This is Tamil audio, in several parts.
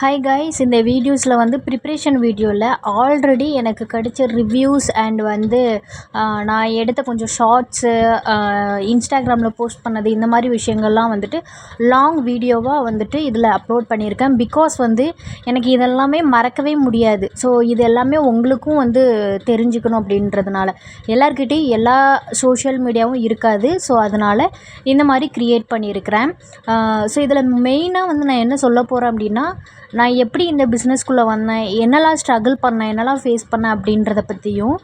ஹாய் கைஸ், இந்த வீடியோஸில் வந்து ப்ரிப்ரேஷன் வீடியோவில் ஆல்ரெடி எனக்கு கிடைச்ச ரிவ்யூஸ் அண்ட் வந்து நான் எடுத்த கொஞ்சம் ஷார்ட்ஸு, இன்ஸ்டாகிராமில் போஸ்ட் பண்ணது, இந்த மாதிரி விஷயங்கள்லாம் வந்துட்டு லாங் வீடியோவாக வந்துட்டு இதில் அப்லோட் பண்ணியிருக்கேன். பிகாஸ் வந்து எனக்கு இதெல்லாமே மறக்கவே முடியாது. ஸோ இது எல்லாமே உங்களுக்கும் வந்து தெரிஞ்சுக்கணும் அப்படின்றதுனால. எல்லார்கிட்டையும் எல்லா சோஷியல் மீடியாவும் இருக்காது. ஸோ அதனால் இந்த மாதிரி க்ரியேட் பண்ணியிருக்கிறேன். ஸோ இதில் மெயினாக வந்து நான் என்ன சொல்ல போகிறேன் அப்படின்னா, நான் எப்படி இந்த பிஸ்னஸ்குள்ளே வந்தேன், என்னெல்லாம் ஸ்ட்ரகிள் பண்ணேன், என்னெல்லாம் ஃபேஸ் பண்ணேன் அப்படின்றத பற்றியும்,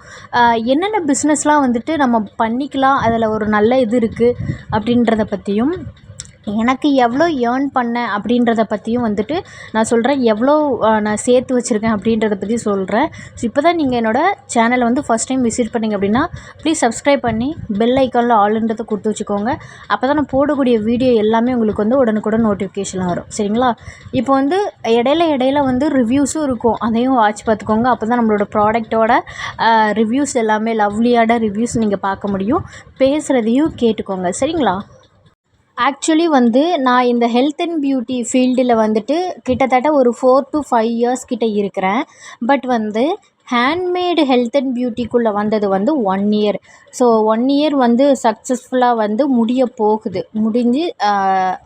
என்னென்ன பிஸ்னஸ்லாம் வந்துட்டு நம்ம பண்ணிக்கலாம், அதில் ஒரு நல்ல இது இருக்குது அப்படின்றத பற்றியும், எனக்கு எவ்வளோ ஏர்ன் பண்ணேன் அப்படின்றத பற்றியும் வந்துட்டு நான் சொல்கிறேன். எவ்வளோ நான் சேர்த்து வச்சுருக்கேன் அப்படின்றத பற்றி சொல்கிறேன். ஸோ இப்போ தான் நீங்கள் என்னோடய சேனலை வந்து ஃபஸ்ட் டைம் விசிட் பண்ணிங்க அப்படின்னா ப்ளீஸ் சப்ஸ்கிரைப் பண்ணி பெல் ஐக்கானில் ஆல்ன்றதை கொடுத்து வச்சுக்கோங்க. அப்போ தான் நான் போடக்கூடிய வீடியோ எல்லாமே உங்களுக்கு வந்து உடனுக்குடன் நோட்டிஃபிகேஷன் வரும். சரிங்களா? இப்போ வந்து இடையில வந்து ரிவ்யூஸும் இருக்கும். அதையும் வாட்ச் பார்த்துக்கோங்க. அப்போ தான் நம்மளோட ப்ராடக்ட்டோட ரிவ்யூஸ் எல்லாமே லவ்லியான ரிவ்யூஸ் நீங்கள் பார்க்க முடியும். பேசுகிறதையும் கேட்டுக்கோங்க. சரிங்களா? ஆக்சுவலி வந்து நான் இந்த ஹெல்த் அண்ட் பியூட்டி ஃபீல்டில் வந்துட்டு கிட்டத்தட்ட ஒரு 4 to 5 இயர்ஸ் கிட்ட இருக்கிறேன். பட் வந்து ஹேண்ட்மேடு ஹெல்த் அண்ட் பியூட்டிக்குள்ளே வந்தது வந்து 1 இயர். ஸோ 1 இயர் வந்து சக்ஸஸ்ஃபுல்லாக வந்து முடிஞ்சு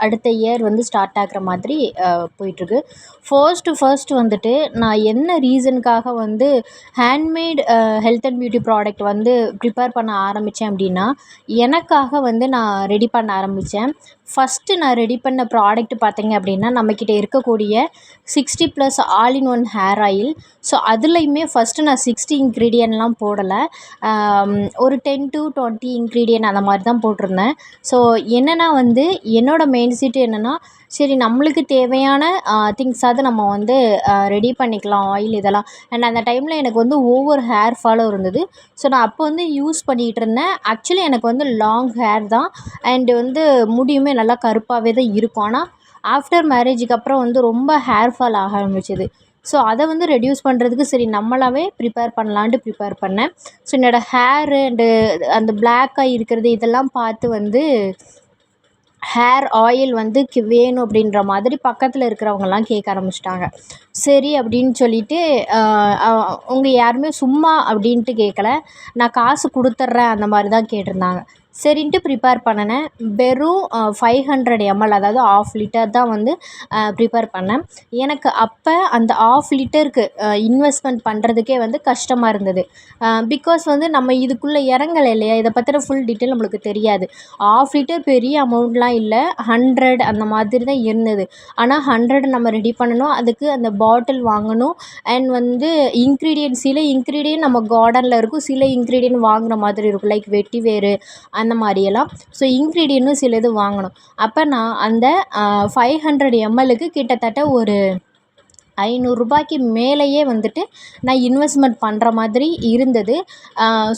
அடுத்த இயர் வந்து ஸ்டார்ட் ஆகிற மாதிரி போயிட்டுருக்கு. ஃபர்ஸ்ட்டு வந்துட்டு நான் என்ன ரீசனுக்காக வந்து handmade health and beauty product வந்து ப்ரிப்பேர் பண்ண ஆரம்பித்தேன் அப்படின்னா, எனக்காக வந்து நான் ரெடி பண்ண ஆரம்பித்தேன். ஃபஸ்ட்டு நான் ரெடி பண்ண ப்ராடக்ட் பார்த்தீங்க அப்படின்னா, நம்மக்கிட்ட இருக்கக்கூடிய 60+ all in one hair oil. So அதுலேயுமே ஃபஸ்ட்டு நான் 60 இன்க்ரீடியன்ட்லாம் போடலை. ஒரு 10 to 20 இன்க்ரீடியன்ட் அந்த மாதிரி தான் போட்டிருந்தேன். ஸோ என்னென்னா வந்து என்னோடய மெயின் சீட்டு என்னென்னா, சரி நம்மளுக்கு தேவையான திங்ஸாவது நம்ம வந்து ரெடி பண்ணிக்கலாம், ஆயில் இதெல்லாம். அண்ட் அந்த டைமில் எனக்கு வந்து ஓவர் ஹேர் ஃபாலும் இருந்தது. ஸோ நான் அப்போ வந்து யூஸ் பண்ணிகிட்டு இருந்தேன். ஆக்சுவலி எனக்கு வந்து லாங் ஹேர் தான். அண்டு வந்து முடியுமே நல்லா கருப்பாகவே தான் இருக்கும். ஆனால் ஆஃப்டர் மேரேஜுக்கு அப்புறம் வந்து ரொம்ப ஹேர் ஃபால் ஆக ஆரம்பிச்சது. ஸோ அதை வந்து ரெடியூஸ் பண்ணுறதுக்கு சரி நம்மளாவே ப்ரிப்பேர் பண்ணேன். ஸோ என்னோடய ஹேரு அண்டு அந்த பிளாக்காக இருக்கிறது இதெல்லாம் பார்த்து வந்து ஹேர் ஆயில் வந்து வேணும் அப்படின்ற மாதிரி பக்கத்தில் இருக்கிறவங்கலாம் கேட்க ஆரம்பிச்சிட்டாங்க. சரி அப்படின்னு சொல்லிட்டு அவங்க யாருமே சும்மா அப்படின்ட்டு கேட்கல, நான் காசு கொடுத்துட்றேன் அந்த மாதிரி தான் கேட்டிருந்தாங்க. சரின்ட்டு ப்ரிப்பேர் பண்ணினேன். வெறும் 500 ml, அதாவது 1/2 லிட்டர் தான் வந்து ப்ரிப்பேர் பண்ணேன். எனக்கு அப்போ அந்த 1/2 லிட்டருக்கு இன்வெஸ்ட்மெண்ட் பண்ணுறதுக்கே வந்து கஷ்டமாக இருந்தது. பிகாஸ் வந்து நம்ம இதுக்குள்ளே இறங்கலை இல்லையா, இதை பற்றின ஃபுல் டீட்டெயில் நம்மளுக்கு தெரியாது. 1/2 லிட்டர் பெரிய அமௌண்ட்லாம் இல்லை, 100 அந்த மாதிரி தான் இருந்தது. ஆனால் 100 நம்ம ரெடி பண்ணணும், அதுக்கு அந்த பாட்டில் வாங்கணும். அண்ட் வந்து சில இன்க்ரீடியன்ட் நம்ம கார்டனில் இருக்கும், சில இன்க்ரீடியன்ட் வாங்குகிற மாதிரி இருக்கும், லைக் வெட்டி வேறு அந்த மாதிரியெல்லாம். ஸோ இன்க்ரீடியன்ட்டும் சில இது வாங்கணும். அப்போ நான் அந்த 500 mlக்கு கிட்டத்தட்ட ஒரு 500 ரூபாய்க்கு மேலேயே வந்துட்டு நான் இன்வெஸ்ட்மெண்ட் பண்ணுற மாதிரி இருந்தது.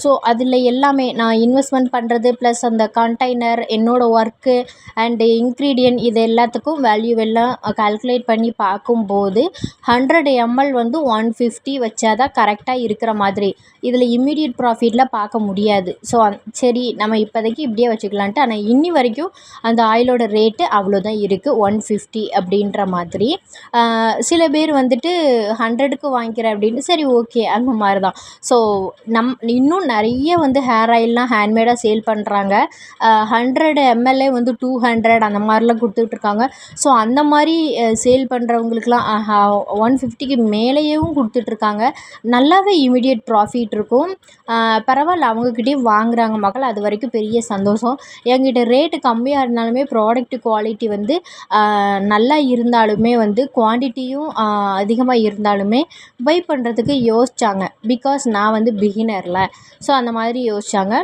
ஸோ அதில் எல்லாமே நான் இன்வெஸ்ட்மெண்ட் பண்ணுறது ப்ளஸ் அந்த கண்டெய்னர், என்னோடய ஒர்க்கு அண்டு இன்க்ரீடியன்ட் இது எல்லாத்துக்கும் வேல்யூ எல்லாம் கால்குலேட் பண்ணி பார்க்கும்போது 100 ml வந்து 150 வச்சா தான் கரெக்டாக இருக்கிற மாதிரி. இதில் இம்மீடியட் ப்ராஃபிட்டில் பார்க்க முடியாது. ஸோ சரி நம்ம இப்போதைக்கு இப்படியே வச்சுக்கலான்ட்டு. ஆனால் இன்னி வரைக்கும் அந்த ஆயிலோட ரேட்டு அவ்வளோதான் இருக்குது, 150 அப்படின்ற மாதிரி. சில பேர் வந்துட்டு 100க்கு வாங்கிக்கிறேன் அப்படின்னு, சரி ஓகே அந்த மாதிரி தான். ஸோ இன்னும் நிறைய வந்து ஹேர் ஆயில்லாம் ஹேண்ட்மேடாக சேல் பண்ணுறாங்க. 100 ml வந்து 200 அந்த மாதிரிலாம் கொடுத்துட்ருக்காங்க. ஸோ அந்த மாதிரி சேல் பண்ணுறவங்களுக்குலாம் 150க்கு மேலேயும் கொடுத்துட்ருக்காங்க. நல்லாவே இமிடியேட் ப்ராஃபிட் இருக்கும். பரவாயில்ல, அவங்கக்கிட்டேயும் வாங்குகிறாங்க மக்கள், அது வரைக்கும் பெரிய சந்தோஷம். என்கிட்ட ரேட்டு கம்மியாக இருந்தாலுமே ப்ராடக்ட் குவாலிட்டி வந்து நல்லா இருந்தாலுமே வந்து குவான்டிட்டியும் அதிகமாக இருந்தாலுமே பை பண்ணுறதுக்கு யோசித்தாங்க. பிகாஸ் நான் வந்து பிகினரில். ஸோ அந்த மாதிரி யோசித்தாங்க.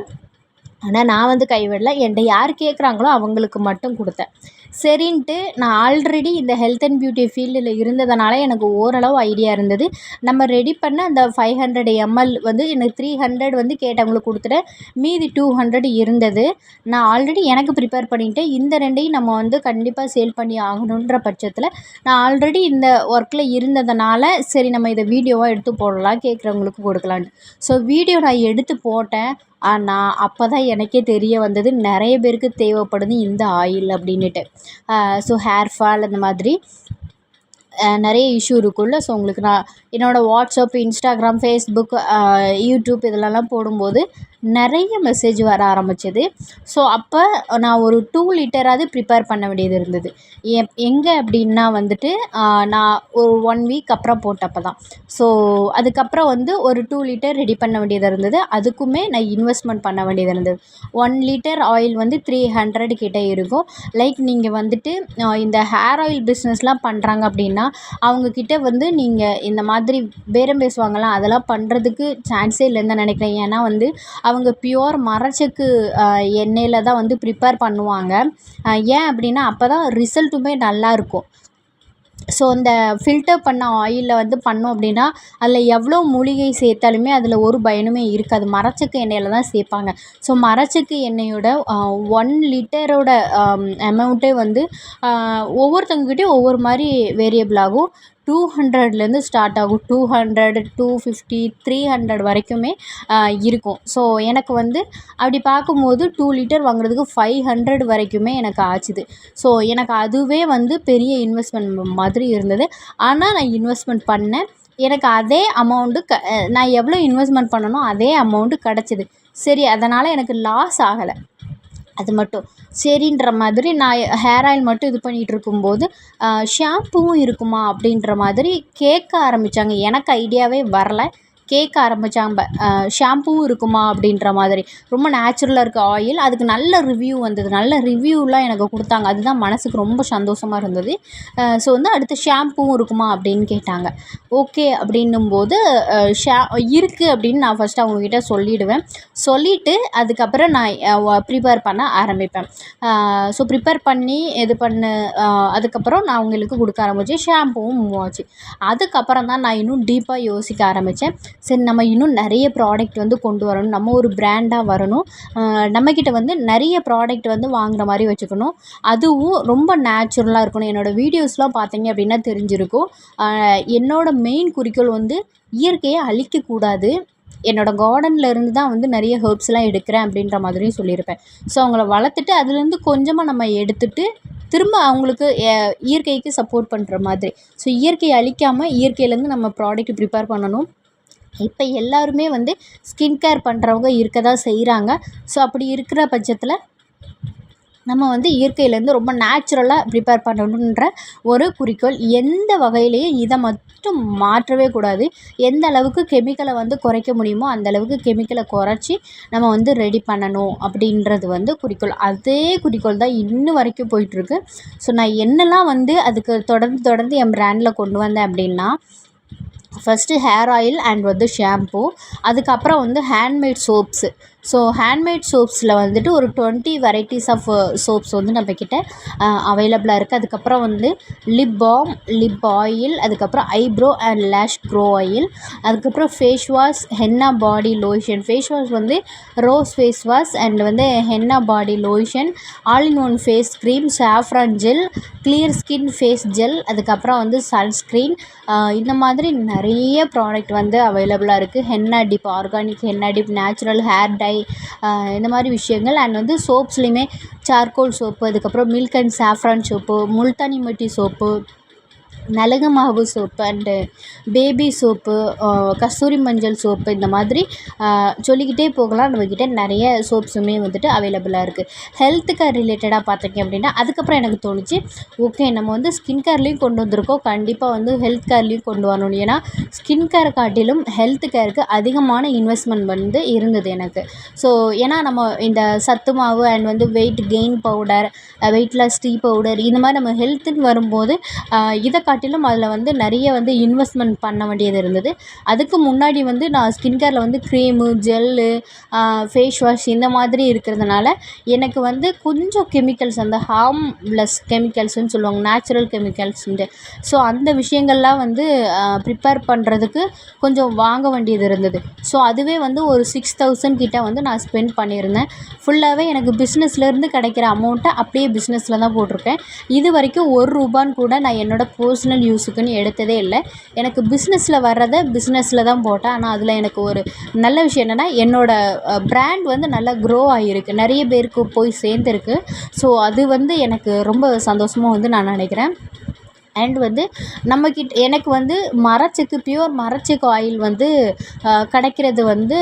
ஆனால் நான் வந்து கைவிடல. என்கிட்ட யார் கேட்குறாங்களோ அவங்களுக்கு மட்டும் கொடுத்தேன். சரின்ட்டு நான் ஆல்ரெடி இந்த ஹெல்த் அண்ட் பியூட்டி ஃபீல்டில் இருந்ததுனால எனக்கு ஓரளவு ஐடியா இருந்தது. நம்ம ரெடி பண்ண அந்த 500 ml வந்து எனக்கு 300 வந்து கேட்டவங்களுக்கு கொடுத்துட்டேன். மீதி 200 இருந்தது. நான் ஆல்ரெடி எனக்கு ப்ரிப்பேர் பண்ணிட்டேன். இந்த 2ஐயும் நம்ம வந்து கண்டிப்பாக சேல் பண்ணி ஆகணுன்ற பட்சத்தில் நான் ஆல்ரெடி இந்த ஒர்க்கில் இருந்ததுனால சரி நம்ம இதை வீடியோவாக எடுத்து போடலாம், கேட்குறவங்களுக்கு கொடுக்கலான்ட்டு. ஸோ வீடியோ நான் எடுத்து போட்டேன். ஆனால் அப்போ தான் எனக்கே தெரிய வந்தது நிறைய பேருக்கு தேவைப்படுது இந்த ஆயில் அப்படின்னுட்டு. ஸோ ஹேர் ஃபால் அந்த மாதிரி நிறைய இஷ்யூ இருக்குல்ல. ஸோ உங்களுக்கு நான் என்னோடய வாட்ஸ்அப், இன்ஸ்டாகிராம், ஃபேஸ்புக், யூடியூப் இதிலலாம் போடும்போது நிறைய மெசேஜ் வர ஆரம்பிச்சது. ஸோ அப்போ நான் ஒரு 2 லிட்டராவது ப்ரிப்பேர் பண்ண வேண்டியது இருந்தது. எங்கே அப்படின்னா வந்துட்டு நான் ஒரு 1 வீக் அப்புறம் போட்டப்போ தான். ஸோ அதுக்கப்புறம் வந்து ஒரு 2 லிட்டர் ரெடி பண்ண வேண்டியது இருந்தது. அதுக்குமே நான் இன்வெஸ்ட்மெண்ட் பண்ண வேண்டியது இருந்தது. 1 லிட்டர் ஆயில் வந்து 300 கிட்ட இருக்கும். லைக் நீங்கள் வந்துட்டு இந்த ஹேர் ஆயில் பிஸ்னஸ்லாம் பண்ணுறாங்க அப்படின்னா அவங்கக்கிட்ட வந்து நீங்கள் இந்த மாதிரி பேரம் பேசுவாங்கள்ல, அதெல்லாம் பண்ணுறதுக்கு சான்ஸே இல்லைன்னு தான் நினைக்கிறேன். ஏன்னா வந்து அவங்க பியூர் மரச்செக்கு எண்ணெயில் தான் வந்து ப்ரிப்பேர் பண்ணுவாங்க. ஏன் அப்படின்னா அப்போ தான் ரிசல்ட்டுமே நல்லாயிருக்கும். ஸோ இந்த ஃபில்டர் பண்ண ஆயிலில் வந்து பண்ணோம் அப்படின்னா அதில் எவ்வளோ மூலிகை சேர்த்தாலுமே அதில் ஒரு பயனுமே இருக்காது. மரச்செக்கு எண்ணெயில் தான் சேர்ப்பாங்க. ஸோ மரச்செக்கு எண்ணெயோட 1 லிட்டரோட அமௌண்ட்டே வந்து ஒவ்வொருத்தவங்கக்கிட்டேயும் ஒவ்வொரு மாதிரி வேரியபிள் ஆகும். 200லேருந்து ஸ்டார்ட் ஆகும். 200, 250, 300 வரைக்குமே இருக்கும். ஸோ எனக்கு வந்து அப்படி பார்க்கும்போது 2 லிட்டர் வாங்குறதுக்கு 500 வரைக்குமே எனக்கு ஆச்சுது. ஸோ எனக்கு அதுவே வந்து பெரிய இன்வெஸ்ட்மெண்ட் மாதிரி இருந்தது. ஆனால் நான் இன்வெஸ்ட்மெண்ட் பண்ணேன். எனக்கு அதே அமௌண்ட்டு நான் எவ்வளோ இன்வெஸ்ட்மெண்ட் பண்ணனோ அதே அமௌண்ட்டு கிடச்சிது. சரி, அதனால் எனக்கு லாஸ் ஆகலை. அது மட்டும் சரின்ற மாதிரி நான் ஹேர் ஆயில் மட்டும் இது பண்ணிகிட்டு இருக்கும்போது ஷாம்புவும் இருக்குமா அப்படின்ற மாதிரி கேட்க ஆரம்பித்தாங்க. எனக்கு ஐடியாவே வரல. கேட்க ஆரம்பித்தாங்க ஷாம்புவும் இருக்குமா அப்படின்ற மாதிரி. ரொம்ப நேச்சுரலாக இருக்க ஆயில். அதுக்கு நல்ல ரிவ்யூ வந்தது. நல்ல ரிவ்யூலாம் எனக்கு கொடுத்தாங்க. அதுதான் மனதுக்கு ரொம்ப சந்தோஷமாக இருந்தது. ஸோ வந்து அடுத்து ஷாம்புவும் இருக்குமா அப்படின்னு கேட்டாங்க. ஓகே அப்படின்னும்போது இருக்குது அப்படின்னு நான் ஃபஸ்ட்டு அவங்கக்கிட்ட சொல்லிவிடுவேன். சொல்லிவிட்டு அதுக்கப்புறம் நான் ப்ரிப்பேர் பண்ண ஆரம்பிப்பேன். ஸோ ப்ரிப்பேர் பண்ணி இது அதுக்கப்புறம் நான் அவங்களுக்கு கொடுக்க ஆரம்பித்தேன். ஷாம்புவும் மூவ் ஆச்சு. அதுக்கப்புறம் தான் நான் இன்னும் டீப்பாக யோசிக்க ஆரம்பித்தேன். சரி, நம்ம இன்னும் நிறைய ப்ராடக்ட் வந்து கொண்டு வரணும். நம்ம ஒரு பிராண்டாக வரணும். நம்மக்கிட்ட வந்து நிறைய ப்ராடக்ட் வந்து வாங்குகிற மாதிரி வச்சுக்கணும். அதுவும் ரொம்ப நேச்சுரலாக இருக்கணும். என்னோடய வீடியோஸ்லாம் பார்த்தீங்க அப்படின்னா தெரிஞ்சிருக்கும். என்னோடய மெயின் குறிக்கோள் வந்து இயற்கையை அழிக்கக்கூடாது. என்னோடய கார்டனில் இருந்து தான் வந்து நிறைய ஹெர்ப்ஸ்லாம் எடுக்கிறேன் அப்படின்ற மாதிரியும் சொல்லியிருப்பேன். ஸோ அவங்கள வளர்த்துட்டு அதுலேருந்து கொஞ்சமாக நம்ம எடுத்துகிட்டு திரும்ப அவங்களுக்கு இயற்கைக்கு சப்போர்ட் பண்ணுற மாதிரி. ஸோ இயற்கையை அழிக்காமல் இயற்கையிலேருந்து நம்ம ப்ராடக்ட் ப்ரிப்பேர் பண்ணணும். இப்போ எல்லாருமே வந்து ஸ்கின் கேர் பண்ணுறவங்க இருக்க தான் செய்கிறாங்க. ஸோ அப்படி இருக்கிற பட்சத்தில் நம்ம வந்து இயற்கையிலேருந்து ரொம்ப நேச்சுரலாக ப்ரிப்பேர் பண்ணணுன்ற ஒரு குறிக்கோள். எந்த வகையிலையும் இதை மட்டும் மாற்றவே கூடாது. எந்த அளவுக்கு கெமிக்கலை வந்து குறைக்க முடியுமோ அந்த அளவுக்கு கெமிக்கலை குறைச்சி நம்ம வந்து ரெடி பண்ணணும் அப்படின்றது வந்து குறிக்கோள். அதே குறிக்கோள் தான் இன்னும் வரைக்கும் போயிட்டுருக்கு. ஸோ நான் என்னெல்லாம் வந்து அதுக்கு தொடர்ந்து என் பிராண்டில் கொண்டு வந்தேன் அப்படின்னா, ஃபஸ்ட்டு ஹேர் ஆயில் அண்ட் வந்து ஷாம்பு. அதுக்கப்புறம் வந்து ஹேண்ட்மேட் சோப்ஸு. ஸோ ஹேண்ட்மேட் சோப்ஸில் வந்துட்டு ஒரு 20 வெரைட்டிஸ் ஆஃப் சோப்ஸ் வந்து நம்மக்கிட்ட அவைலபிளாக இருக்குது. அதுக்கப்புறம் வந்து லிப் பாம், லிப் ஆயில், அதுக்கப்புறம் eyebrow and lash grow oil, அதுக்கப்புறம் face wash, henna body lotion. Face wash வந்து ரோஸ் ஃபேஸ் வாஷ் அண்ட் வந்து henna body lotion, all in one face cream, saffron gel, clear skin face gel, அதுக்கப்புறம் வந்து சன்ஸ்க்ரீன். இந்த மாதிரி நிறைய ப்ராடக்ட் வந்து அவைலபிளாக இருக்குது. Henna dip, organic henna dip, natural hair dye, இந்த மாதிரி விஷயங்கள். அண்ட் வந்து சோப்ஸ்லேயுமே சார்கோல் சோப்பு, அதுக்கப்புறம் milk and saffron soap, multani mitti soap, மிளகு மாவு சோப்பு அண்டு பேபி சோப்பு, கஸ்தூரி மஞ்சள் சோப்பு, இந்த மாதிரி சொல்லிக்கிட்டே போகலாம். நம்மக்கிட்ட நிறைய சோப்ஸுமே வந்துட்டு அவைலபிளாக இருக்குது. ஹெல்த் கேர் ரிலேட்டடாக பார்த்தீங்க அப்படின்னா அதுக்கப்புறம் எனக்கு தோணுச்சு, ஓகே நம்ம வந்து ஸ்கின் கேர்லேயும் கொண்டு வந்திருக்கோம், கண்டிப்பாக வந்து ஹெல்த் கேர்லேயும் கொண்டு வரணும். ஏன்னா ஸ்கின் கேர் காட்டிலும் ஹெல்த் கேருக்கு அதிகமான இன்வெஸ்ட்மெண்ட் வந்து இருந்தது எனக்கு. ஸோ ஏன்னா நம்ம இந்த சத்து மாவு அண்ட் வந்து weight gain powder, weight loss tea powder, இந்த மாதிரி நம்ம ஹெல்த்துன்னு வரும்போது இதை காட்டிலும் அதில் வந்து நிறைய வந்து இன்வெஸ்ட்மெண்ட் பண்ண வேண்டியது இருந்தது. அதுக்கு முன்னாடி வந்து நான் ஸ்கின் கேரில் வந்து க்ரீமு, ஜெல்லு, ஃபேஸ் வாஷ் இந்த மாதிரி இருக்கிறதுனால எனக்கு வந்து கொஞ்சம் கெமிக்கல்ஸ், அந்த ஹார்ம்லெஸ் கெமிக்கல்ஸ்னு சொல்லுவாங்க, நேச்சுரல் கெமிக்கல்ஸ்ன்ட்டு. ஸோ அந்த விஷயங்கள்லாம் வந்து ப்ரிப்பேர் பண்ணுறதுக்கு கொஞ்சம் வாங்க வேண்டியது இருந்தது. ஸோ அதுவே வந்து ஒரு 6000 கிட்ட வந்து நான் ஸ்பெண்ட் பண்ணியிருந்தேன். ஃபுல்லாகவே எனக்கு பிஸ்னஸ்லேருந்து கிடைக்கிற அமௌண்ட்டை அப்படியே பிஸ்னஸில் தான் போட்டிருக்கேன். இது வரைக்கும் ₹1 கூட நான் என்னோடய பர்சனல் யூஸுக்குன்னு எடுத்ததே இல்லை. எனக்கு பிஸ்னஸில் வர்றதை பிஸ்னஸில் தான் போட்டேன். ஆனால் அதில் எனக்கு ஒரு நல்ல விஷயம் என்னென்னா, என்னோடய பிராண்ட் வந்து நல்லா க்ரோ ஆகியிருக்கு, நிறைய பேருக்கு போய் சேர்ந்துருக்கு. ஸோ அது வந்து எனக்கு ரொம்ப சந்தோஷமாக வந்து நான் நினைக்கிறேன். அண்ட் வந்து எனக்கு வந்து பியூர் மரச்செக்கு ஆயில் வந்து கிடைக்கிறது வந்து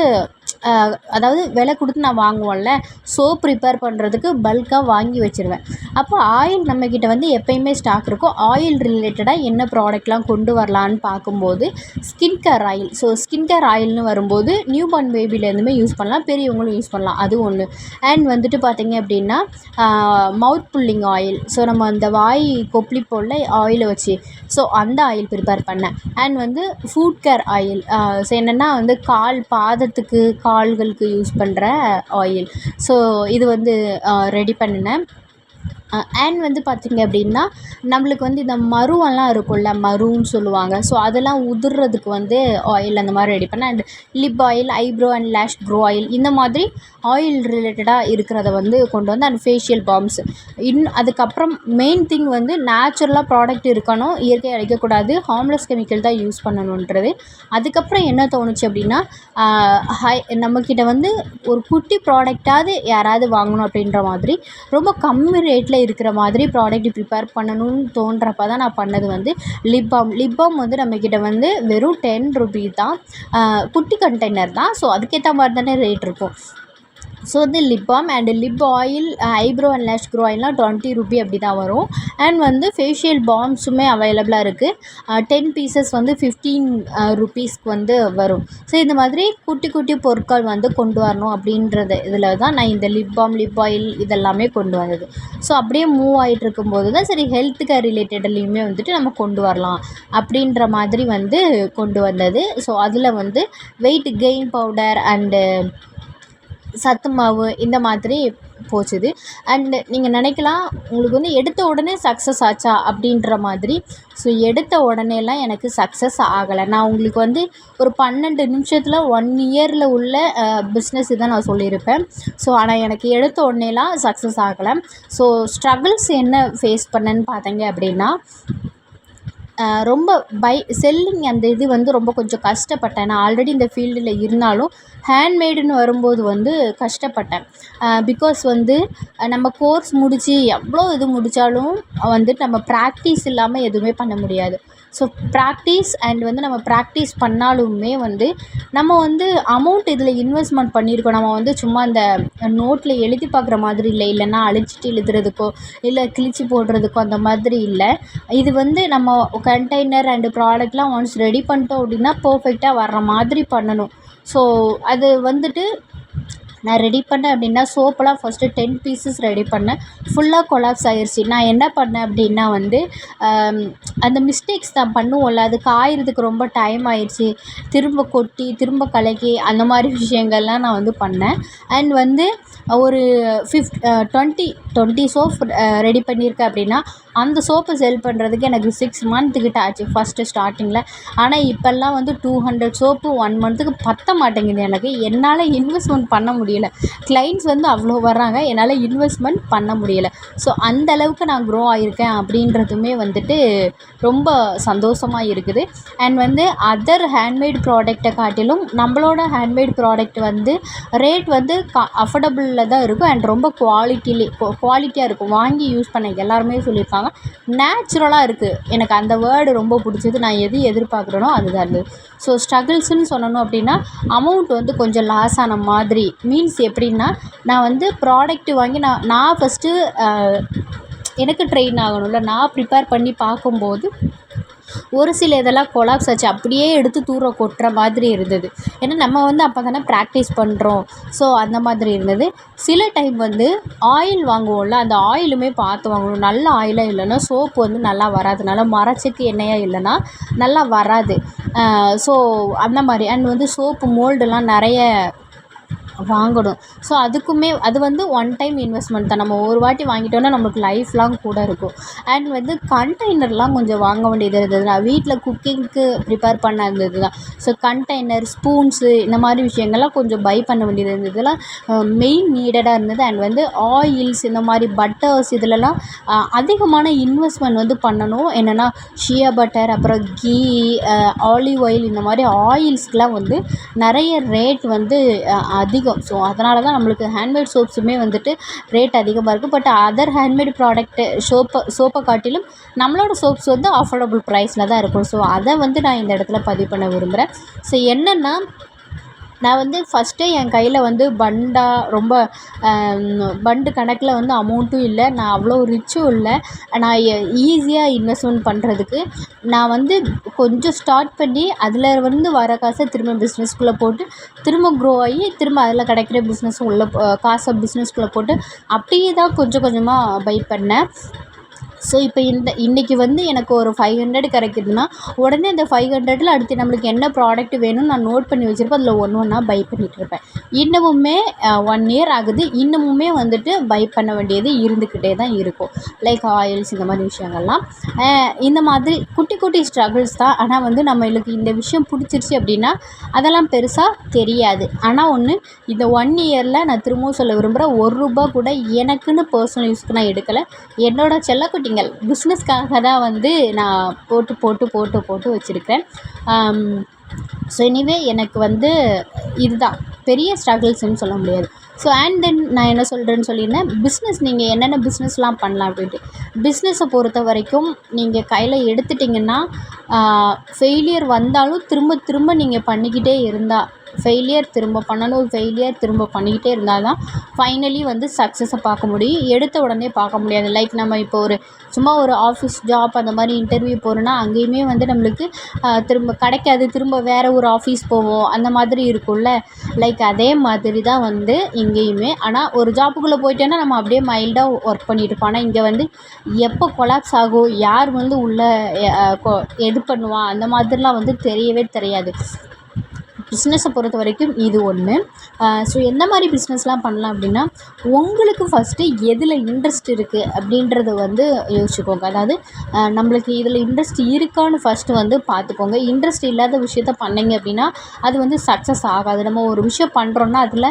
அதாவது விலை கொடுத்து நான் வாங்குவோம்ல, சோப் ப்ரிப்பேர் பண்ணுறதுக்கு பல்காக வாங்கி வச்சுருவேன். அப்போ ஆயில் நம்மக்கிட்ட வந்து எப்பயுமே ஸ்டாக் இருக்கும். ஆயில் ரிலேட்டடாக என்ன ப்ராடக்ட்லாம் கொண்டு வரலான்னு பார்க்கும்போது skin care oil. So skin care ஆயில்னு வரும்போது நியூ பார்ன் பேபிலேருந்துமே யூஸ் பண்ணலாம், பெரியவங்களும் யூஸ் பண்ணலாம், அது ஒன்று. அண்ட் வந்துட்டு பார்த்திங்க அப்படின்னா மவுத் புல்லிங் ஆயில். ஸோ நம்ம அந்த வாய் கொப்பளிப்போம்ல ஆயிலை வச்சு, ஸோ அந்த ஆயில் ப்ரிப்பேர் பண்ணேன். அண்ட் வந்து ஃபுட் கேர் ஆயில். ஸோ என்னென்னா வந்து பாதத்துக்கு கால்களுக்கு யூஸ் பண்ணுற ஆயில். ஸோ இது வந்து ரெடி பண்ணினேன். அண்ட் வந்து பார்த்திங்க அப்படின்னா நம்மளுக்கு வந்து இந்த மருவெல்லாம் இருக்கும்ல, மருன்னு சொல்லுவாங்க. ஸோ அதெல்லாம் உதிர்றதுக்கு வந்து ஆயில் அந்த மாதிரி ரெடி பண்ணேன். And lip oil, eyebrow and lash grow oil, இந்த மாதிரி ஆயில் ரிலேட்டடாக இருக்கிறத வந்து கொண்டு வந்து அண்ட் ஃபேஷியல் பாம்ஸ். அதுக்கப்புறம் மெயின் திங் வந்து நேச்சுரலாக ப்ராடக்ட் இருக்கணும், இயற்கை அழிக்கக்கூடாது, ஹார்ம்லெஸ் கெமிக்கல் தான் யூஸ் பண்ணணுன்றது. அதுக்கப்புறம் என்ன தோணுச்சு அப்படின்னா நம்மக்கிட்ட வந்து ஒரு குட்டி ப்ராடக்டாவது யாராவது வாங்கணும் அப்படின்ற மாதிரி ரொம்ப கம்மி ரேட்டில் இருக்கிற மாதிரி ப்ராடக்ட் ப்ரிப்பேர் பண்ணணும்னு தோன்றப்ப தான் நான் பண்ணது வந்து லிப் பாம் வந்து நம்மக்கிட்ட வந்து வெறும் 10 ரூபீ தான். குட்டி கண்டெய்னர் தான். ஸோ அதுக்கேற்ற மாதிரி தானே ரேட் இருக்கும். ஸோ வந்து lip balm and lip oil, eyebrow and lash grow ஆயில்லாம் 20 ரூபி அப்படி தான் வரும். அண்ட் வந்து ஃபேஷியல் பாம்ஸுமே அவைலபிளாக இருக்குது. 10 பீசஸ் வந்து 15 ருபீஸ்க்கு வந்து வரும். ஸோ இந்த மாதிரி குட்டி குட்டி பொருட்கள் வந்து கொண்டு வரணும் அப்படின்றது இதில் தான் நான் இந்த லிப் பாம், லிப் ஆயில் இதெல்லாமே கொண்டு வந்தது. ஸோ அப்படியே மூவ் ஆகிட்டு இருக்கும்போது தான் சரி ஹெல்த் கேர் ரிலேட்டட்லேயுமே வந்துட்டு நம்ம கொண்டு வரலாம் அப்படின்ற மாதிரி வந்து கொண்டு வந்தது. ஸோ அதில் வந்து வெயிட் கெயின் பவுடர் அண்டு சத்து மாவு இந்த மாதிரி போச்சுது. அண்டு நீங்கள் நினைக்கலாம் உங்களுக்கு வந்து எடுத்த உடனே சக்ஸஸ் ஆச்சா அப்படின்ற மாதிரி. ஸோ எடுத்த உடனேலாம் எனக்கு சக்ஸஸ் ஆகலை. நான் உங்களுக்கு வந்து ஒரு 12 நிமிஷத்தில் 1 இயரில் உள்ள பிஸ்னஸ் இதை நான் சொல்லியிருப்பேன். ஸோ ஆனால் எனக்கு எடுத்த உடனேலாம் சக்ஸஸ் ஆகலை. ஸோ ஸ்ட்ரகிள்ஸ் என்ன ஃபேஸ் பண்ணேன்னு பார்த்தீங்க அப்படின்னா ரொம்ப செல்லிங் அந்த இது வந்து ரொம்ப கொஞ்சம் கஷ்டப்பட்டேன். நான் ஆல்ரெடி இந்த ஃபீல்டில் இருந்தாலும் ஹேண்ட்மேடுன்னு வரும்போது வந்து கஷ்டப்பட்டேன். பிகாஸ் வந்து நம்ம கோர்ஸ் முடித்து எவ்வளோ இது முடித்தாலும் வந்துட்டு நம்ம ப்ராக்டிஸ் இல்லாமல் எதுவுமே பண்ண முடியாது. ஸோ ப்ராக்டிஸ் அண்ட் வந்து நம்ம ப்ராக்டிஸ் பண்ணாலுமே வந்து நம்ம வந்து அமௌண்ட் இதில் இன்வெஸ்ட்மெண்ட் பண்ணியிருக்கோம். நம்ம வந்து சும்மா அந்த நோட்டில் எழுதி பார்க்குற மாதிரி இல்லை, இல்லைன்னா அழிச்சிட்டு எழுதுறதுக்கோ இல்லை கிழிச்சு போடுறதுக்கோ அந்த மாதிரி இல்லை. இது வந்து நம்ம கண்டெய்னர் அண்டு ப்ராடக்ட்லாம் ஒன்ஸ் ரெடி பண்ணிட்டோம் அப்படின்னா பர்ஃபெக்டாக வர்ற மாதிரி பண்ணணும். ஸோ அது வந்துட்டு நான் ரெடி பண்ணேன் அப்படின்னா சோப்பெல்லாம் ஃபஸ்ட்டு 10 பீசஸ் ரெடி பண்ணேன். ஃபுல்லாக கொலாப்ஸ் ஆகிருச்சு. நான் என்ன பண்ணேன் அப்படின்னா வந்து அந்த மிஸ்டேக்ஸ் தான் பண்ணுவோம்ல, அது காயறதுக்கு ரொம்ப டைம் ஆயிடுச்சு. திரும்ப கொட்டி திரும்ப கலக்கி அந்த மாதிரி விஷயங்கள்லாம் நான் வந்து பண்ணேன். அண்ட் வந்து ஒரு 20 சோப் ரெடி பண்ணியிருக்கேன் அப்படின்னா அந்த சோப்பை செல் பண்ணுறதுக்கு எனக்கு 6 மந்த் கிட்ட ஆச்சு ஃபஸ்ட்டு ஸ்டார்டிங்கில். ஆனால் இப்போல்லாம் வந்து 200 சோப்பு 1 மந்த்துக்கு பத்த மாட்டேங்குது எனக்கு. என்னால் இன்வெஸ்ட்மெண்ட் பண்ண முடியலை. கிளைண்ட்ஸ் வந்து அவ்வளோ வர்றாங்க, என்னால் இன்வெஸ்ட்மெண்ட் பண்ண முடியலை. ஸோ அந்தளவுக்கு நான் க்ரோ ஆகியிருக்கேன் அப்படின்றதுமே வந்துட்டு ரொம்ப சந்தோஷமாக இருக்குது. அண்ட் வந்து அதர் ஹேண்ட்மேட் ப்ராடக்டை காட்டிலும் நம்மளோட ஹேண்ட்மேட் ப்ராடக்ட் வந்து ரேட் வந்து அஃபோர்டபுளில் தான் இருக்கும். அண்ட் ரொம்ப குவாலிட்டியாக இருக்கும். வாங்கி யூஸ் பண்ண எல்லாருமே சொல்லியிருக்காங்க நேச்சுரலாக இருக்குது. எனக்கு அந்த வேர்டு ரொம்ப பிடிச்சது. நான் எது எதிர்பார்க்குறேனோ அதுதான் இருந்தது. ஸோ ஸ்ட்ரகிள்ஸ்ன்னு சொல்லணும் அப்படின்னா அமௌண்ட் வந்து கொஞ்சம் லாஸ் ஆன மாதிரி. மீன்ஸ் எப்படின்னா நான் வந்து ப்ராடக்ட் வாங்கி நான் ஃபஸ்ட்டு எனக்கு ட்ரெயின் ஆகணும்ல, நான் ப்ரிப்பேர் பண்ணி பார்க்கும்போது ஒரு சில இதெல்லாம் கொலாப்ஸ் ஆச்சு. அப்படியே எடுத்து தூர கொட்டுற மாதிரி இருந்தது. ஏன்னா நம்ம வந்து அப்போ தானே ப்ராக்டிஸ் பண்ணுறோம். ஸோ அந்த மாதிரி இருந்தது. சில டைம் வந்து ஆயில் வாங்குவோம்ல, அந்த ஆயிலுமே பார்த்து வாங்கணும். நல்ல ஆயிலாக இல்லைன்னா சோப்பு வந்து நல்லா வராது. நல்லா மரச்செக்கு எண்ணெயாக இல்லைன்னா நல்லா வராது. ஸோ அந்த மாதிரி. அண்ட் வந்து சோப்பு மோல்டெல்லாம் நிறைய வாங்கணும். ஸோ அதுக்குமே அது வந்து ஒன் டைம் இன்வெஸ்ட்மெண்ட் தான். நம்ம ஒரு வாட்டி வாங்கிட்டோன்னா நம்மளுக்கு லைஃப் லாங் கூட இருக்கும். அண்ட் வந்து கண்டெய்னர்லாம் கொஞ்சம் வாங்க வேண்டியது இருந்தது. நான் வீட்டில் குக்கிங்க்கு ப்ரிப்பேர் பண்ண இருந்தது தான். ஸோ கண்டெய்னர், ஸ்பூன்ஸு இந்த மாதிரி விஷயங்கள்லாம் கொஞ்சம் பை பண்ண வேண்டியது இருந்தது. இதெல்லாம் மெயின் நீடடாக இருந்தது. அண்ட் வந்து ஆயில்ஸ், இந்த மாதிரி பட்டர்ஸ், இதிலலாம் அதிகமான இன்வெஸ்ட்மெண்ட் வந்து பண்ணணும். என்னென்னா ஷியா பட்டர், அப்புறம் கீ, ஆலிவ் ஆயில், இந்த மாதிரி ஆயில்ஸ்க்கெலாம் வந்து நிறைய ரேட் வந்து அதிகம் அதிகம். ஸோ அதனால தான் நம்மளுக்கு ஹேண்ட்மேட் சோப்ஸுமே வந்துட்டு ரேட் அதிகமாக இருக்குது. பட் அதர் ஹேண்ட்மேட் ப்ராடக்ட்டு சோப்பை காட்டிலும் நம்மளோட சோப்ஸ் வந்து அஃபோர்டபுள் ப்ரைஸில் தான் இருக்கும். ஸோ அதை வந்து நான் இந்த இடத்துல பதிவு பண்ண விரும்புகிறேன். ஸோ என்னென்னா, நான் வந்து ஃபஸ்ட்டே என் கையில் வந்து ரொம்ப பண்டு கணக்கில் வந்து அமௌண்ட்டும் இல்லை, நான் அவ்வளோ ரிச்சும் இல்லை. நான் ஈஸியாக இன்வெஸ்ட்மெண்ட் பண்ணுறதுக்கு நான் வந்து கொஞ்சம் ஸ்டார்ட் பண்ணி அதில் வந்து வர காசை திரும்ப பிஸ்னஸ்குள்ளே போட்டு திரும்ப க்ரோ ஆகி திரும்ப அதில் கிடைக்கிற பிஸ்னஸ் காசை பிஸ்னஸ்குள்ளே போட்டு அப்படியே தான் கொஞ்சம் கொஞ்சமாக பை பண்ணேன். ஸோ இப்போ இன்றைக்கி வந்து எனக்கு ஒரு 500 கிடைக்குதுன்னா உடனே அந்த 500ல் அடுத்து நம்மளுக்கு என்ன ப்ராடக்ட் வேணும்னு நான் நோட் பண்ணி வச்சுருப்பேன். அதில் ஒன்றா பை பண்ணிகிட்ருப்பேன். இன்னமுமே 1 இயர் ஆகுது. இன்னமுமே வந்துட்டு பை பண்ண வேண்டியது இருந்துக்கிட்டே தான் இருக்கும். லைக் ஆயில்ஸ் இந்த மாதிரி விஷயங்கள்லாம் இந்த மாதிரி குட்டி குட்டி ஸ்ட்ரகிள்ஸ் தான். ஆனால் வந்து நம்மளுக்கு இந்த விஷயம் பிடிச்சிருச்சு அப்படின்னா அதெல்லாம் பெருசாக தெரியாது. ஆனால் ஒன்று, இந்த 1 இயரில் நான் திரும்பவும் சொல்ல விரும்புகிறேன், ₹1 கூட எனக்குன்னு பர்சனல் யூஸ்க்கு நான் எடுக்கலை. என்னோடய செல்லக்குட்டிங்கள் பிஸ்னஸ்க்காக தான் வந்து நான் போட்டு வச்சுருக்கேன். ஸோ எனிவே எனக்கு வந்து இதுதான் பெரிய ஸ்ட்ரகிள்ஸ்ன்னு சொல்ல முடியாது. ஸோ அண்ட் தென் நான் என்ன சொல்கிறேன்னு சொல்லியிருந்தேன், பிஸ்னஸ் நீங்கள் என்னென்ன பிஸ்னஸ்லாம் பண்ணலாம் அப்படின்ட்டு. பிஸ்னஸை பொறுத்த வரைக்கும் நீங்கள் கையில் எடுத்துட்டிங்கன்னா ஃபெயிலியர் வந்தாலும் திரும்ப திரும்ப நீங்கள் பண்ணிக்கிட்டே இருந்தால், ஃபெயிலியர் திரும்ப பண்ணணும், ஃபெயிலியர் திரும்ப பண்ணிக்கிட்டே இருந்தால் தான் ஃபைனலி வந்து சக்ஸஸை பார்க்க முடியும். எடுத்த உடனே பார்க்க முடியாது. லைக் நம்ம இப்போ சும்மா ஒரு ஆஃபீஸ் ஜாப் அந்த மாதிரி இன்டர்வியூ போகிறோன்னா அங்கேயுமே வந்து நம்மளுக்கு திரும்ப கிடைக்காது, திரும்ப வேறு ஒரு ஆஃபீஸ் போவோம், அந்த மாதிரி இருக்கும்ல. லைக் அதே மாதிரி தான் வந்து இங்கேயுமே. ஆனால் ஒரு ஜாப்புக்குள்ளே போயிட்டோன்னா நம்ம அப்படியே மைல்டாக ஒர்க் பண்ணிட்டு இருப்போம். ஆனால் இங்கே வந்து எப்போ கொலாப்ஸ் ஆகும், யார் வந்து உள்ளே இது பண்ணுவான், அந்த மாதிரிலாம் வந்து தெரியவே தெரியாது. பிஸ்னஸை பொறுத்த வரைக்கும் இது ஒன்று. ஸோ எந்த மாதிரி பிஸ்னஸ்லாம் பண்ணலாம் அப்படின்னா, உங்களுக்கு ஃபஸ்ட்டு எதில் இன்ட்ரெஸ்ட் இருக்குது அப்படின்றத வந்து யோசிச்சுக்கோங்க. அதாவது நம்மளுக்கு இதில் இன்ட்ரெஸ்ட் இருக்கான்னு ஃபஸ்ட்டு வந்து பார்த்துக்கோங்க. இன்ட்ரெஸ்ட் இல்லாத விஷயத்த பண்ணிங்க அப்படின்னா அது வந்து சக்ஸஸ் ஆகாது. நம்ம ஒரு விஷயம் பண்ணுறோன்னா அதில்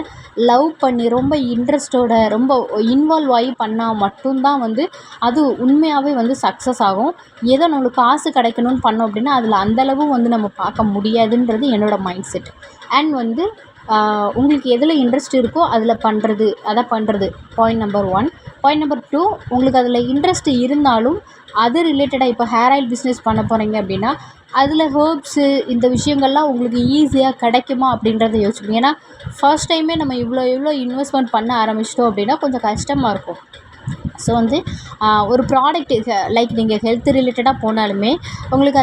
லவ் பண்ணி ரொம்ப இன்ட்ரெஸ்ட்டோட ரொம்ப இன்வால்வ் ஆகி பண்ணால் மட்டும்தான் வந்து அது உண்மையாகவே வந்து சக்ஸஸ் ஆகும். ஏதோ நம்மளுக்கு காசு கிடைக்கணும்னு பண்ணோம் அப்படின்னா அதில் அந்தளவு வந்து நம்ம பார்க்க முடியாதுன்றது என்னோடய மைண்ட் செட். அண்ட் வந்து உங்களுக்கு எதில் இன்ட்ரெஸ்ட் இருக்கோ அதில் பண்ணுறது பாயிண்ட் நம்பர் 1. பாயிண்ட் நம்பர் 2, உங்களுக்கு அதில் இன்ட்ரெஸ்ட் இருந்தாலும் அது ரிலேட்டடாக இப்போ ஹேர் ஆயில் பிஸ்னஸ் பண்ண போகிறீங்க அப்படின்னா அதில் ஹெர்ப்ஸு இந்த விஷயங்கள்லாம் உங்களுக்கு ஈஸியாக கிடைக்குமா அப்படின்றத யோசிக்கணும். ஏன்னா ஃபர்ஸ்ட் டைமே நம்ம இவ்வளோ இன்வெஸ்ட்மெண்ட் பண்ண ஆரம்பிச்சிட்டோம் அப்படின்னா கொஞ்சம் கஷ்டமாக இருக்கும். ஸோ வந்து ஒரு ப்ராடக்ட் லைக் நீங்கள் ஹெல்த் ரிலேட்டடாக போனாலுமே உங்களுக்கு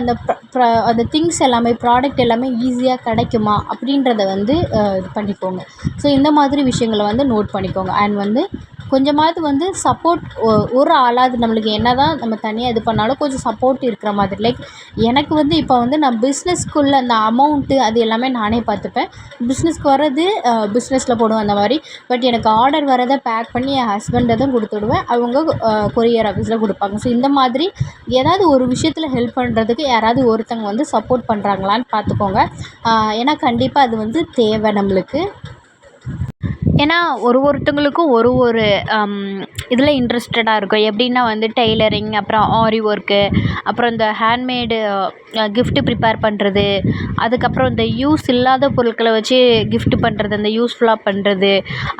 அந்த திங்ஸ் எல்லாமே ப்ராடக்ட் எல்லாமே ஈஸியாக கிடைக்குமா அப்படின்றத வந்து இது பண்ணிக்கோங்க. ஸோ இந்த மாதிரி விஷயங்களை வந்து நோட் பண்ணிக்கோங்க. அண்ட் வந்து கொஞ்சமாவது வந்து சப்போர்ட் ஒரு ஆளாவது நம்மளுக்கு என்ன தான் நம்ம தனியாக இது பண்ணாலும் கொஞ்சம் சப்போர்ட் இருக்கிற மாதிரி. லைக் எனக்கு வந்து இப்போ வந்து நான் பிஸ்னஸ்க்குள்ளே அந்த அமௌண்ட்டு அது எல்லாமே நானே பார்த்துப்பேன். பிஸ்னஸ்க்கு வர்றது பிஸ்னஸில் போடுவேன் அந்த மாதிரி. பட் எனக்கு ஆர்டர் வரதை பேக் பண்ணி என் ஹஸ்பண்டை தான் கொடுத்து விடுவேன். அவங்க கொரியர் ஆஃபீஸில் கொடுப்பாங்க. ஸோ இந்த மாதிரி ஏதாவது ஒரு விஷயத்தில் ஹெல்ப் பண்ணுறதுக்கு யாராவது ஒருத்தங்க வந்து சப்போர்ட் பண்ணுறாங்களான்னு பார்த்துக்கோங்க. ஏன்னா கண்டிப்பாக அது வந்து தேவை நம்மளுக்கு. ஏன்னா ஒருத்தங்களுக்கும் ஒரு இதில் இன்ட்ரெஸ்டடாக இருக்கும். எப்படின்னா வந்து டெய்லரிங், அப்புறம் ஆரி ஒர்க்கு, அப்புறம் இந்த ஹேண்ட்மேடு கிஃப்ட்டு ப்ரிப்பேர் பண்ணுறது, அதுக்கப்புறம் இந்த யூஸ் இல்லாத பொருட்களை வச்சு கிஃப்ட் பண்ணுறது, அந்த யூஸ்ஃபுல்லாக பண்ணுறது,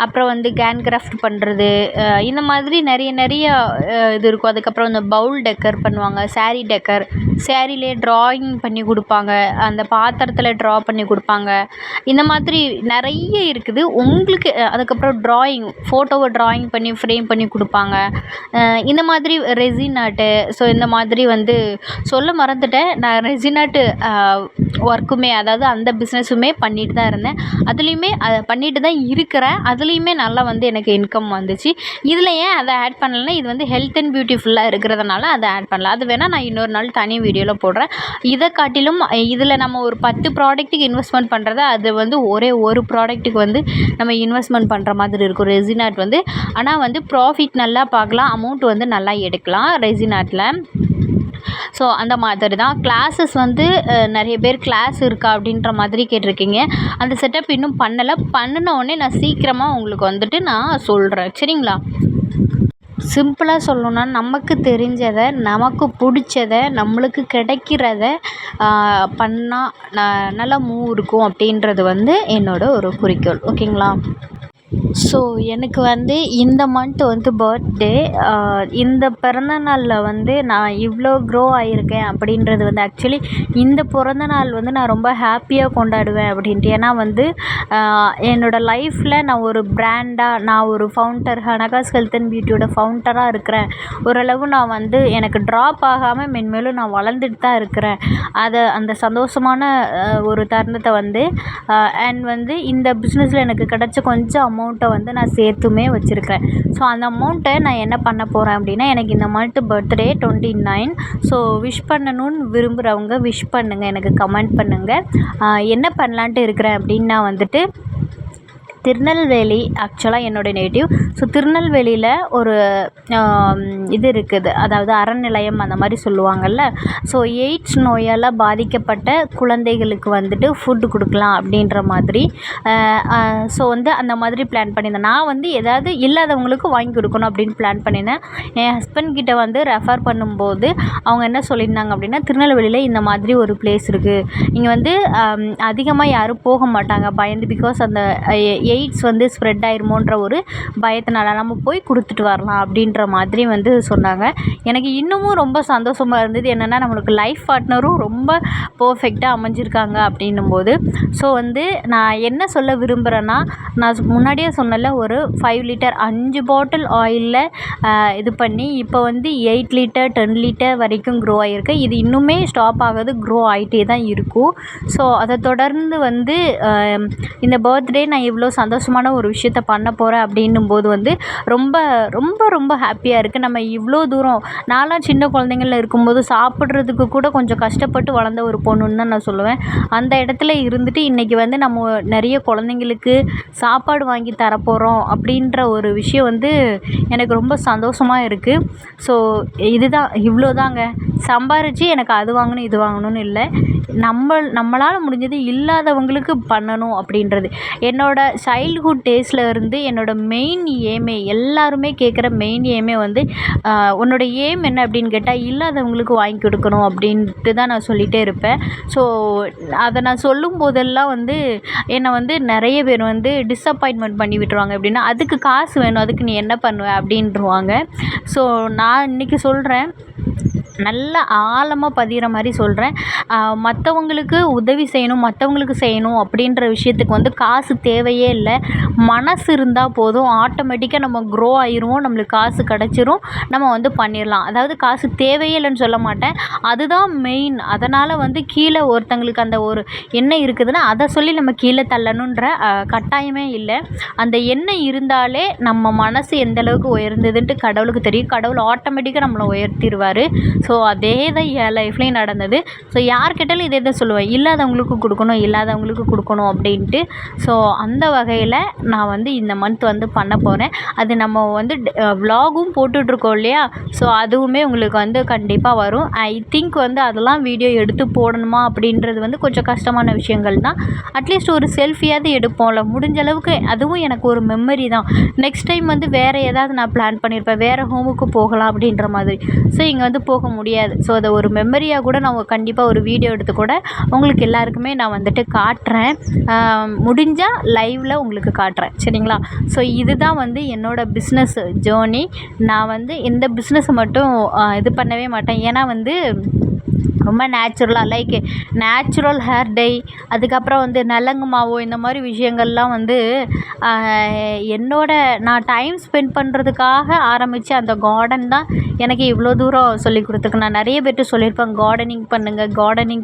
அப்புறம் வந்து கேன் கிராஃப்ட் பண்ணுறது, இந்த மாதிரி நிறைய இது இருக்கும். அதுக்கப்புறம் இந்த பவுல் டெக்கர் பண்ணுவாங்க, சாரீ டெக்கர், சாரீலே ட்ராயிங் பண்ணி கொடுப்பாங்க, அந்த பாத்திரத்தில் ட்ரா பண்ணி கொடுப்பாங்க. இந்த மாதிரி நிறைய இருக்குது உங்களுக்கு. அதுக்கப்புறம் ஃபோட்டோவை ட்ராயிங் பண்ணி ஃப்ரேம் பண்ணி கொடுப்பாங்க. இந்த மாதிரி ரெசின் ஆர்ட்டு. ஸோ இந்த மாதிரி வந்து சொல்ல மறந்துட்டேன், நான் ரெசின் ஆர்ட்டு ஒர்க்குமே, அதாவது அந்த பிஸ்னஸுமே பண்ணிட்டு தான் இருந்தேன். அதுலேயுமே பண்ணிட்டு தான் இருக்கிறேன். அதுலேயுமே நல்லா வந்து எனக்கு இன்கம் வந்துச்சு. இதில் ஏன் அதை ஆட் பண்ணலைன்னா, இது வந்து ஹெல்த் அண்ட் பியூட்டிஃபுல்லாக இருக்கிறதுனால அதை ஆட் பண்ணல. அது வேணால் நான் இன்னொரு நாள் தனி வீடியோவில் போடுறேன். இதை காட்டிலும் இதில் நம்ம ஒரு 10 ப்ராடக்ட்டுக்கு இன்வெஸ்ட்மெண்ட் பண்ணுறத அது வந்து ஒரே ஒரு ப்ராடக்ட்டுக்கு வந்து நம்ம இன்வெஸ்ட்மெண்ட் பண்ணுற மாதிரி இருக்கும் ரெசின் ஆர்ட் வந்து. ஆனால் வந்து ப்ராஃபிட் நல்லா பார்க்கலாம், அமௌண்ட் வந்து நல்லா எடுக்கலாம் ரெசின் ஆர்ட்டில். ஸோ அந்த மாதிரி தான். கிளாஸஸ் வந்து நிறைய பேர் கிளாஸ் இருக்கா அப்படின்ற மாதிரி கேட்டிருக்கீங்க. அந்த செட்டப் இன்னும் பண்ணலை. பண்ணின உடனே நான் சீக்கிரமாக உங்களுக்கு வந்துட்டு நான் சொல்கிறேன், சரிங்களா? சிம்பிளாக சொல்லணுன்னா, நமக்கு தெரிஞ்சதை, நமக்கு பிடிச்சத, நம்மளுக்கு கிடைக்கிறத பண்ணால் நல்லா மூவ் இருக்கும் அப்படின்றது வந்து என்னோட ஒரு குறிக்கோள். ஓகேங்களா? ஸோ எனக்கு வந்து இந்த மந்த் வந்து பர்த்டே. இந்த பிறந்த நாளில் வந்து நான் இவ்வளோ க்ரோ ஆகியிருக்கேன் அப்படின்றது வந்து ஆக்சுவலி இந்த பிறந்த நாள் வந்து நான் ரொம்ப ஹாப்பியாக கொண்டாடுவேன் அப்படின்ட்டு. ஏன்னா வந்து என்னோடய லைஃப்பில் நான் ஒரு பிராண்டாக, நான் ஒரு ஃபவுண்டர், ஹனகாஸ் ஹெல்த் அண்ட் பியூட்டியோட ஃபவுண்டராக இருக்கிறேன். ஓரளவு நான் வந்து எனக்கு ட்ராப் ஆகாமல் மென்மேலும் நான் வளர்ந்துட்டு தான் இருக்கிறேன். அந்த சந்தோஷமான ஒரு தருணத்தை வந்து அண்ட் வந்து இந்த பிஸ்னஸில் எனக்கு கிடச்ச கொஞ்சம் அமௌண்ட்டை வந்து நான் சேர்த்துமே வச்சுருக்கிறேன். ஸோ அந்த அமௌண்ட்டை நான் என்ன பண்ண போகிறேன் அப்படின்னா, எனக்கு இந்த மந்த் பர்த்டே 29. ஸோ விஷ் பண்ணணும்னு விரும்புகிறவங்க விஷ் பண்ணுங்கள், எனக்கு கமெண்ட் பண்ணுங்கள். என்ன பண்ணலான்ட்டு இருக்கிறேன் அப்படின்னா வந்துட்டு, திருநெல்வேலி ஆக்சுவலாக என்னோடய நேட்டிவ். ஸோ திருநெல்வேலியில் ஒரு இது இருக்குது, அதாவது அறநிலையம் அந்த மாதிரி சொல்லுவாங்கள்ல. ஸோ எய்ட்ஸ் நோயால் பாதிக்கப்பட்ட குழந்தைகளுக்கு வந்துட்டு ஃபுட்டு கொடுக்கலாம் அப்படின்ற மாதிரி. ஸோ வந்து அந்த மாதிரி பிளான் பண்ணியிருந்தேன். நான் வந்து ஏதாவது இல்லாதவங்களுக்கு வாங்கி கொடுக்கணும் அப்படின்னு பிளான் பண்ணியிருந்தேன். என் ஹஸ்பண்ட் கிட்ட வந்து ரெஃபர் பண்ணும்போது அவங்க என்ன சொல்லியிருந்தாங்க அப்படின்னா, திருநெல்வேலியில் இந்த மாதிரி ஒரு பிளேஸ் இருக்குது, இங்கே வந்து அதிகமாக யாரும் போக மாட்டாங்க பயந்து, பிகாஸ் அந்த எய்ட்ஸ் வந்து ஸ்ப்ரெட் ஆயிருமோன்ற ஒரு பயத்தினால நம்ம போய் கொடுத்துட்டு வரலாம் அப்படின்ற மாதிரி வந்து சொன்னாங்க. எனக்கு இன்னமும் ரொம்ப சந்தோஷமாக இருந்தது. என்னென்னா, நம்மளுக்கு லைஃப் பார்ட்னரும் ரொம்ப பர்ஃபெக்டாக அமைஞ்சிருக்காங்க அப்படின்னும்போது. ஸோ வந்து நான் என்ன சொல்ல விரும்புகிறேன்னா, நான் முன்னாடியே சொன்னல, ஒரு 5 லிட்டர் 5 பாட்டில் ஆயிலில் இது பண்ணி இப்போ வந்து 8 லிட்டர் 10 லிட்டர் வரைக்கும் க்ரோ ஆகிருக்கு. இது இன்னுமே ஸ்டாப் ஆகாது, க்ரோ ஆகிட்டே தான் இருக்கும். ஸோ அதை தொடர்ந்து வந்து இந்த பர்த்டே நான் இவ்வளோ சந்தோஷமான ஒரு விஷயத்த பண்ண போகிறேன் அப்படின்னும்போது வந்து ரொம்ப ரொம்ப ரொம்ப ஹாப்பியாக இருக்குது. நம்ம இவ்வளோ தூரம், நான்லாம் சின்ன குழந்தைங்கள்ல இருக்கும்போது சாப்பிட்றதுக்கு கூட கொஞ்சம் கஷ்டப்பட்டு வளர்ந்த ஒரு பொண்ணுன்னு தான் நான் சொல்லுவேன். அந்த இடத்துல இருந்துட்டு இன்றைக்கி வந்து நம்ம நிறைய குழந்தைங்களுக்கு சாப்பாடு வாங்கி தரப்போகிறோம் அப்படின்ற ஒரு விஷயம் வந்து எனக்கு ரொம்ப சந்தோஷமாக இருக்குது. ஸோ இதுதான், இவ்வளோதாங்க. சம்பாரித்து எனக்கு அது வாங்கணும் இது வாங்கணும்னு இல்லை, நம்மளால் முடிஞ்சது இல்லாதவங்களுக்கு பண்ணணும் அப்படின்றது. என்னோடய சைல்ட்ஹுட் டேஸில் இருந்து என்னோடய மெயின் ஏமே, எல்லாருமே கேட்குற மெயின் ஏமே வந்து, உன்னோட ஏம் என்ன அப்படின்னு கேட்டால், இல்லாதவங்களுக்கு வாங்கி கொடுக்கணும் அப்படின்ட்டு தான் நான் சொல்லிகிட்டே இருப்பேன். ஸோ அதை நான் சொல்லும் போதெல்லாம் வந்து என்னை வந்து நிறைய பேர் வந்து டிஸப்பாயின்மெண்ட் பண்ணி விட்டுருவாங்க. எப்படின்னா, அதுக்கு காசு வேணும், அதுக்கு நீ என்ன பண்ணுவ அப்படின்ட்டுருவாங்க. ஸோ நான் இன்றைக்கி சொல்கிறேன், நல்ல ஆழமாக பதிகிற மாதிரி சொல்கிறேன். மற்றவங்களுக்கு உதவி செய்யணும், மற்றவங்களுக்கு செய்யணும் அப்படின்ற விஷயத்துக்கு வந்து காசு தேவையே இல்லை. மனசு இருந்தால் போதும், ஆட்டோமேட்டிக்காக நம்ம க்ரோ ஆயிடுவோம், நம்மளுக்கு காசு கிடச்சிரும், நம்ம வந்து பண்ணிடலாம். அதாவது காசு தேவையே இல்லைன்னு சொல்ல மாட்டேன், அதுதான் மெயின். அதனால் வந்து கீழே ஒருத்தங்களுக்கு அந்த ஒரு எண்ணம் இருக்குதுன்னா அதை சொல்லி நம்ம கீழே தள்ளணுன்ற கட்டாயமே இல்லை. அந்த எண்ணம் இருந்தாலே நம்ம மனசு எந்தளவுக்கு உயர்ந்ததுன்ட்டு கடவுளுக்கு தெரியும். கடவுள் ஆட்டோமேட்டிக்காக நம்மளை உயர்த்திடுவார். ஸோ அதே தான் என் லைஃப்லேயும் நடந்தது. ஸோ யார் கேட்டாலும் இதே தான் சொல்லுவேன், இல்லாதவங்களுக்கு கொடுக்கணும் அப்படின்ட்டு. ஸோ அந்த வகையில் நான் வந்து இந்த மந்த் வந்து பண்ண போகிறேன். அது நம்ம வந்து விலாகும் போட்டுட்ருக்கோம் இல்லையா, ஸோ அதுவுமே உங்களுக்கு வந்து கண்டிப்பாக வரும். ஐ திங்க் வந்து அதெல்லாம் வீடியோ எடுத்து போடணுமா அப்படின்றது வந்து கொஞ்சம் கஷ்டமான விஷயங்கள் தான். அட்லீஸ்ட் ஒரு செல்ஃபியாவது எடுப்போம்ல, முடிஞ்ச அளவுக்கு. அதுவும் எனக்கு ஒரு மெமரி தான். நெக்ஸ்ட் டைம் வந்து வேறு ஏதாவது நான் பிளான் பண்ணியிருப்பேன், வேறு ஹோமுக்கு போகலாம் அப்படின்ற மாதிரி. ஸோ இங்கே வந்து போக முடியாது. ஸோ அதை ஒரு மெமரியாக கூட நான் கண்டிப்பாக ஒரு வீடியோ எடுத்து கூட உங்களுக்கு எல்லாருக்குமே நான் வந்துட்டு காட்டுறேன். முடிஞ்சால் லைவில் உங்களுக்கு காட்டுறேன், சரிங்களா? ஸோ இதுதான் வந்து என்னோடய பிஸ்னஸ் ஜேர்னி. நான் வந்து இந்த பிஸ்னஸை மட்டும் இது பண்ணவே மாட்டேன். ஏன்னா வந்து ரொம்ப நேச்சுரலாக, லைக் நேச்சுரல் ஹேர் டை, அதுக்கப்புறம் வந்து நலங்கு மாவு, இந்த மாதிரி விஷயங்கள்லாம் வந்து நான் டைம் ஸ்பெண்ட் பண்ணுறதுக்காக ஆரம்பித்த அந்த கார்டன் தான் எனக்கு இவ்வளோ தூரம் சொல்லிக் கொடுத்துருக்கு. நான் நிறைய பேர்ட்டு சொல்லியிருப்பேன், கார்டனிங்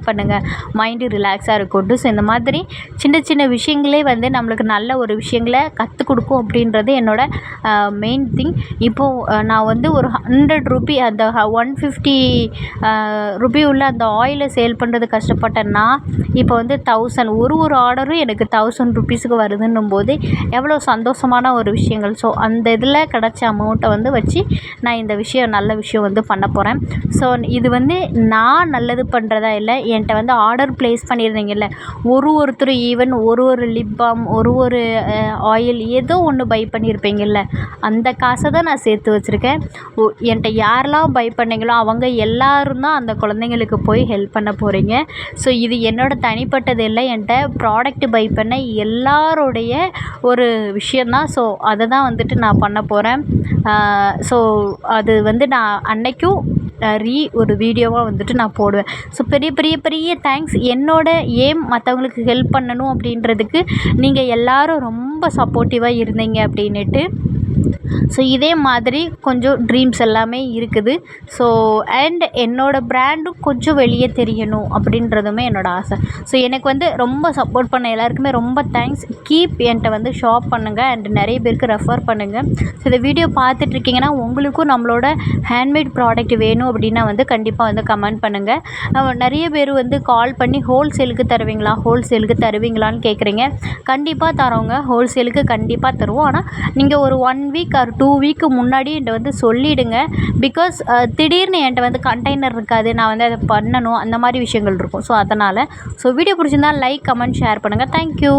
பண்ணுங்கள், மைண்டு ரிலாக்ஸாக இருக்கும்ட்டு. ஸோ இந்த மாதிரி சின்ன சின்ன விஷயங்களே வந்து நம்மளுக்கு நல்ல ஒரு விஷயங்களை கற்றுக் கொடுக்கும் அப்படின்றது என்னோடய மெயின் திங். இப்போது நான் வந்து ஒரு 100 ரூபி, அந்த 150 ரூபி உள்ள அந்த ஆயிலை சேல் பண்ணுறது கஷ்டப்பட்டேன்னா, இப்போ வந்து 1000, ஒரு ஆர்டரும் எனக்கு 1000 ருபீஸுக்கு வருதுன்னும் போது எவ்வளோ சந்தோஷமான ஒரு விஷயங்கள். ஸோ அந்த இதில் கிடச்ச அமௌண்ட்டை வந்து வச்சு நான் இந்த நல்ல விஷயம் வந்து பண்ண போகிறேன். ஸோ இது வந்து நான் நல்லது பண்ணுறதா இல்லை, என்கிட்ட வந்து ஆர்டர் ப்ளேஸ் பண்ணியிருந்தீங்கல்ல, ஒருத்தரும் ஈவன் ஒரு லிப் பாம், ஒரு ஆயில் ஏதோ ஒன்று பை பண்ணியிருப்பீங்கல்ல, அந்த காசை தான் நான் சேர்த்து வச்சுருக்கேன். என்கிட்ட யாரெல்லாம் பை பண்ணீங்களோ அவங்க எல்லோரும் தான் அந்த குழந்தைங்களுக்கு பேருக்கு போய் ஹெல்ப் பண்ண போகிறீங்க. ஸோ இது என்னோடய தனிப்பட்டது இல்லை, என்கிட்ட ப்ராடக்ட் பை பண்ண எல்லாரோடைய ஒரு விஷயந்தான். ஸோ அதை தான் வந்துட்டு நான் பண்ண போகிறேன். ஸோ அது வந்து நான் அன்னைக்கும் ஒரு வீடியோவாக வந்துட்டு நான் போடுவேன். ஸோ பெரிய பெரிய பெரிய தேங்க்ஸ். என்னோட ஏம் மற்றவங்களுக்கு ஹெல்ப் பண்ணணும் அப்படின்றதுக்கு நீங்கள் எல்லோரும் ரொம்ப சப்போர்ட்டிவாக இருந்தீங்க அப்படின்னுட்டு. ஸோ இதே மாதிரி கொஞ்சம் ட்ரீம்ஸ் எல்லாமே இருக்குது. ஸோ அண்ட் என்னோடய ப்ராண்டும் கொஞ்சம் வெளியே தெரியணும் அப்படின்றதுமே என்னோடய ஆசை. ஸோ எனக்கு வந்து ரொம்ப சப்போர்ட் பண்ண எல்லாருக்குமே ரொம்ப தேங்க்ஸ். என்கிட்ட வந்து ஷாப் பண்ணுங்கள் அண்ட் நிறைய பேருக்கு ரெஃபர் பண்ணுங்கள். ஸோ இந்த வீடியோ பார்த்துட்ருக்கீங்கன்னா உங்களுக்கும் நம்மளோட ஹேண்ட்மேட் ப்ராடக்ட் வேணும் அப்படின்னா வந்து கண்டிப்பாக வந்து கமெண்ட் பண்ணுங்கள். நிறைய பேர் வந்து கால் பண்ணி ஹோல்சேலுக்கு தருவீங்களான்னு கேட்குறீங்க. கண்டிப்பாக தரோங்க, ஹோல்சேலுக்கு கண்டிப்பாக தருவோம். ஆனால் நீங்கள் ஒரு 1 வீக் ஆர் 2 வீக்கு முன்னாடி என்கிட்ட வந்து சொல்லிவிடுங்க. பிகாஸ் திடீர்னு என்கிட்ட வந்து கண்டெய்னர் இருக்காது, நான் வந்து அதை பண்ணணும், அந்த மாதிரி விஷயங்கள் இருக்கும். ஸோ அதனால் வீடியோ பிடிச்சிருந்தா லைக், கமெண்ட், ஷேர் பண்ணுங்கள். தேங்க்யூ.